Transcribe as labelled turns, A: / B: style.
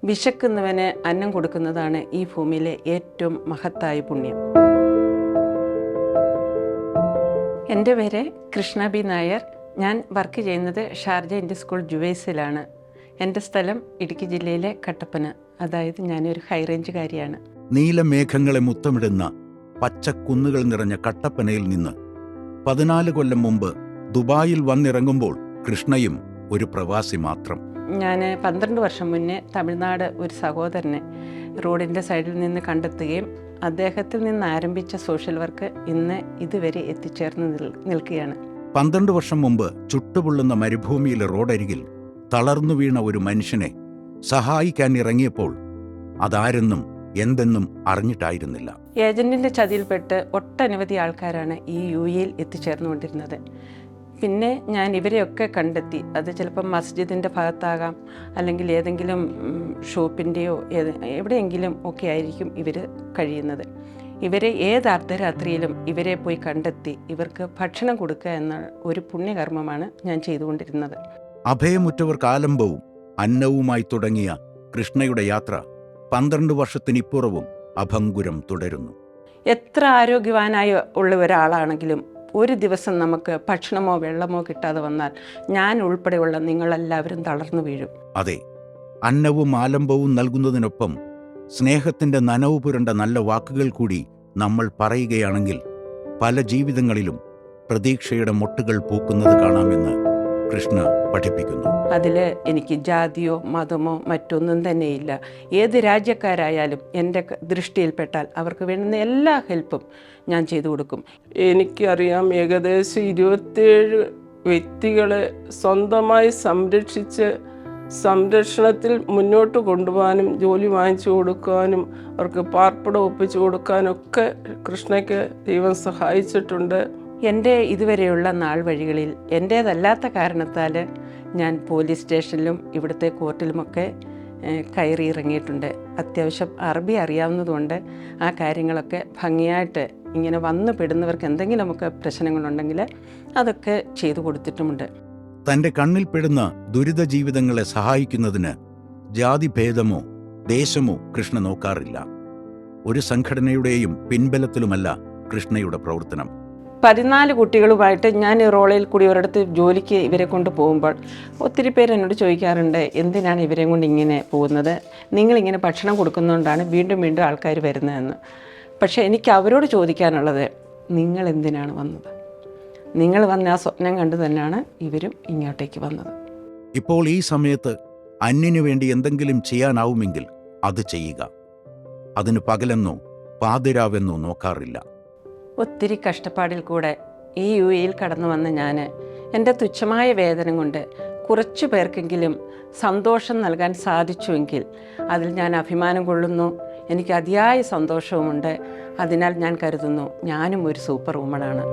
A: വിശക്കുന്നവന് അന്നം കൊടുക്കുന്നതാണ് ഈ ഭൂമിയിലെ ഏറ്റവും മഹത്തായ പുണ്യം. എൻ്റെ പേര് കൃഷ്ണ ബി നായർ. ഞാൻ വർക്ക് ചെയ്യുന്നത് ഷാർജ ഇന്ത്യൻ സ്കൂൾ ജുവൈസിലാണ്. എൻ്റെ സ്ഥലം ഇടുക്കി ജില്ലയിലെ കട്ടപ്പന. അതായത് ഞാനൊരു ഹൈറേഞ്ചുകാരിയാണ്.
B: നീലമേഘങ്ങളെ മുത്തമിടുന്ന പച്ചക്കുന്നുകൾ നിറഞ്ഞ കട്ടപ്പനയിൽ നിന്ന് 14 കൊല്ലം മുമ്പ് ദുബായിൽ വന്നിറങ്ങുമ്പോൾ കൃഷ്ണയും ഒരു പ്രവാസി മാത്രം.
A: ഞാൻ 12 വർഷം മുന്നേ തമിഴ്നാട് ഒരു സഹോദരനെ റോഡിൻ്റെ സൈഡിൽ നിന്ന് കണ്ടെത്തുകയും അദ്ദേഹത്തിൽ നിന്ന് ആരംഭിച്ച സോഷ്യൽ വർക്ക് ഇന്ന് ഇതുവരെ എത്തിച്ചേർന്ന് നിൽക്കുകയാണ്.
B: 12 വർഷം മുമ്പ് ചുട്ടുപൊള്ളുന്ന മരുഭൂമിയിലെ റോഡരികിൽ തളർന്നു വീണ ഒരു മനുഷ്യനെ സഹായിക്കാൻ ഇറങ്ങിയപ്പോൾ അതാരെന്നും എന്തെന്നും അറിഞ്ഞിട്ടായിരുന്നില്ല.
A: ഏജന്റിൻ്റെ ചതിയിൽപ്പെട്ട് ഒട്ടനവധി ആൾക്കാരാണ് ഈ യുഎയിൽ എത്തിച്ചേർന്നുകൊണ്ടിരുന്നത്. പിന്നെ ഞാൻ ഇവരെയൊക്കെ കണ്ടെത്തി. അത് ചിലപ്പം മസ്ജിദിൻ്റെ ഭാഗത്താകാം, അല്ലെങ്കിൽ ഏതെങ്കിലും ഷോപ്പിൻ്റെയോ എവിടെയെങ്കിലും ഒക്കെ ആയിരിക്കും ഇവർ കഴിയുന്നത്. ഇവരെ ഏത് അർദ്ധരാത്രിയിലും ഇവരെ പോയി കണ്ടെത്തി ഇവർക്ക് ഭക്ഷണം കൊടുക്കുക എന്ന ഒരു പുണ്യകർമ്മമാണ് ഞാൻ ചെയ്തുകൊണ്ടിരുന്നത്.
B: അഭയമുറ്റവർക്ക് ആലംബവും അന്നവുമായി തുടങ്ങിയ കൃഷ്ണയുടെ യാത്ര 12 വർഷത്തിനിപ്പുറവും അഭംഗുരം തുടരുന്നു.
A: എത്ര ആരോഗ്യവാനായി ഉള്ള ഒരാളാണെങ്കിലും ഒരു ദിവസം നമുക്ക് ഭക്ഷണമോ വെള്ളമോ കിട്ടാതെ വന്നാൽ ഞാൻ ഉൾപ്പെടെയുള്ള നിങ്ങളെല്ലാവരും തളർന്നു വീഴും.
B: അതെ, അന്നവും ആലംബവും നൽകുന്നതിനൊപ്പം സ്നേഹത്തിൻ്റെ നനവ് പുരണ്ട നല്ല വാക്കുകൾ കൂടി നമ്മൾ പറയുകയാണെങ്കിൽ പല ജീവിതങ്ങളിലും പ്രതീക്ഷയുടെ മൊട്ടുകൾ പൂക്കുന്നത് കാണാമെന്ന് കൃഷ്ണ പഠിപ്പിക്കുന്നു.
A: അതിൽ എനിക്ക് ജാതിയോ മതമോ മറ്റൊന്നും തന്നെയില്ല. ഏത് രാജ്യക്കാരായാലും എൻ്റെ ദൃഷ്ടിയിൽപ്പെട്ടാൽ അവർക്ക് വേണ്ടുന്ന എല്ലാ ഹെൽപ്പും ഞാൻ ചെയ്തു കൊടുക്കും.
C: എനിക്കറിയാം, ഏകദേശം 27 വ്യക്തികളെ സ്വന്തമായി സംരക്ഷിച്ച് സംരക്ഷണത്തിൽ മുന്നോട്ട് കൊണ്ടുപോകാനും ജോലി വാങ്ങിച്ചു കൊടുക്കാനും അവർക്ക് പാർപ്പിടം ഒപ്പിച്ചു കൊടുക്കാനൊക്കെ കൃഷ്ണയ്ക്ക് ദൈവം സഹായിച്ചിട്ടുണ്ട്.
A: എൻ്റെ ഇതുവരെയുള്ള നാൾ വഴികളിൽ എൻ്റേതല്ലാത്ത കാരണത്താൽ ഞാൻ പോലീസ് സ്റ്റേഷനിലും ഇവിടുത്തെ കോർട്ടിലുമൊക്കെ കയറി ഇറങ്ങിയിട്ടുണ്ട്. അത്യാവശ്യം അറബി അറിയാവുന്നതുകൊണ്ട് ആ കാര്യങ്ങളൊക്കെ ഭംഗിയായിട്ട് ഇങ്ങനെ വന്നു പെടുന്നവർക്ക് എന്തെങ്കിലുമൊക്കെ പ്രശ്നങ്ങളുണ്ടെങ്കിൽ അതൊക്കെ ചെയ്തു കൊടുത്തിട്ടുമുണ്ട്.
B: തൻ്റെ കണ്ണിൽപ്പെടുന്ന ദുരിത ജീവിതങ്ങളെ സഹായിക്കുന്നതിന് ജാതിഭേദമോ ദേശമോ കൃഷ്ണ നോക്കാറില്ല. ഒരു സംഘടനയുടെയും പിൻബലത്തിലുമല്ല കൃഷ്ണയുടെ പ്രവർത്തനം.
A: 14 കുട്ടികളുമായിട്ട് ഞാൻ ഈ റോളിൽ കൂടി ഒരിടത്ത് ജോലിക്ക് ഇവരെ കൊണ്ട് പോകുമ്പോൾ ഒത്തിരി പേര് എന്നോട് ചോദിക്കാറുണ്ട്, എന്തിനാണ് ഇവരെ കൊണ്ട് ഇങ്ങനെ പോകുന്നത്? നിങ്ങളിങ്ങനെ ഭക്ഷണം കൊടുക്കുന്നതുകൊണ്ടാണ് വീണ്ടും വീണ്ടും ആൾക്കാർ വരുന്നതെന്ന്. പക്ഷേ എനിക്ക് അവരോട് ചോദിക്കാനുള്ളത്, നിങ്ങൾ എന്തിനാണ് വന്നത്? നിങ്ങൾ വന്ന ആ സ്വപ്നം കണ്ടു തന്നെയാണ് ഇവരും ഇങ്ങോട്ടേക്ക് വന്നത്.
B: ഇപ്പോൾ ഈ സമയത്ത് അന്യനു വേണ്ടി എന്തെങ്കിലും ചെയ്യാനാവുമെങ്കിൽ അത് ചെയ്യുക. അതിന് പകലെന്നോ പാതിരാവെന്നോ നോക്കാറില്ല.
A: ഒത്തിരി കഷ്ടപ്പാടിൽ കൂടെ ഈ യുഎയിൽ കടന്നു വന്ന ഞാൻ എൻ്റെ തുച്ഛമായ വേതനം കൊണ്ട് കുറച്ചു പേർക്കെങ്കിലും സന്തോഷം നൽകാൻ സാധിച്ചുവെങ്കിൽ അതിൽ ഞാൻ അഭിമാനം കൊള്ളുന്നു. എനിക്ക് അതിയായ സന്തോഷവുമുണ്ട്. അതിനാൽ ഞാൻ കരുതുന്നു ഞാനും ഒരു സൂപ്പർ വുമണാണ്.